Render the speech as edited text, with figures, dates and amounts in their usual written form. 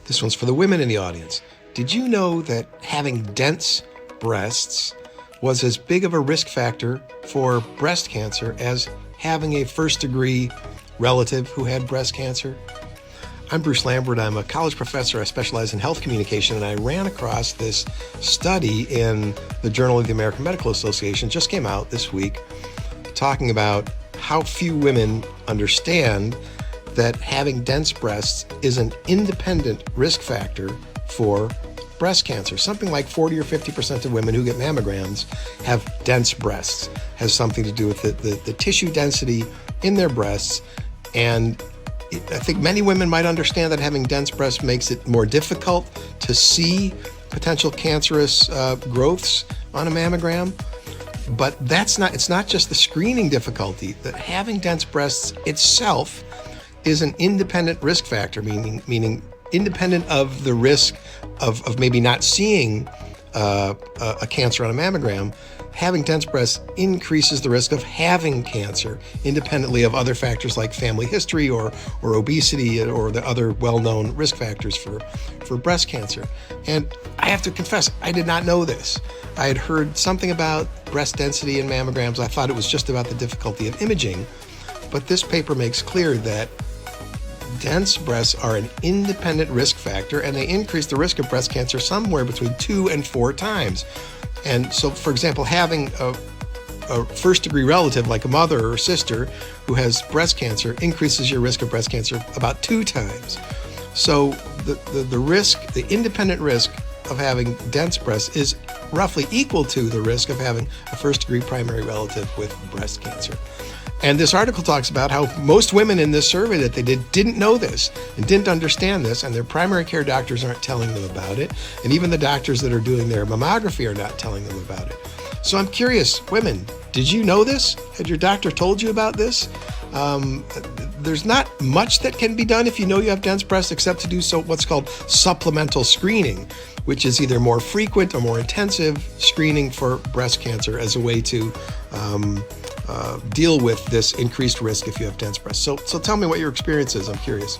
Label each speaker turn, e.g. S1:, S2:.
S1: This one's for the women in the audience. Did you know that having dense breasts was as big of a risk factor for breast cancer as having a first-degree relative who had breast cancer? I'm Bruce Lambert. I'm a college professor. I specialize in health communication, and I ran across this study in the Journal of the American Medical Association, just came out this week, talking about how few women understand that having dense breasts is an independent risk factor for breast cancer. Something like 40 or 50% of women who get mammograms have dense breasts. Has something to do with the tissue density in their breasts. And I think many women might understand that having dense breasts makes it more difficult to see potential cancerous growths on a mammogram. But it's not just the screening difficulty. That having dense breasts itself is an independent risk factor, meaning independent of the risk of maybe not seeing a cancer on a mammogram. Having dense breasts increases the risk of having cancer, independently of other factors like family history or obesity or the other well-known risk factors for breast cancer. And I have to confess, I did not know this. I had heard something about breast density in mammograms. I thought it was just about the difficulty of imaging. But this paper makes clear that dense breasts are an independent risk factor, and they increase the risk of breast cancer somewhere between 2 and 4 times. And so, for example, having a first-degree relative like a mother or sister who has breast cancer increases your risk of breast cancer about 2 times. So the independent risk of having dense breasts is roughly equal to the risk of having a first-degree primary relative with breast cancer. And this article talks about how most women in this survey that they didn't know this and didn't understand this, and their primary care doctors aren't telling them about it, and even the doctors that are doing their mammography are not telling them about it. So I'm curious, women, did you know this? Had your doctor told you about this? There's not much that can be done if you know you have dense breasts except to do what's called supplemental screening, which is either more frequent or more intensive screening for breast cancer as a way to deal with this increased risk if you have dense breasts. So tell me what your experience is. I'm curious.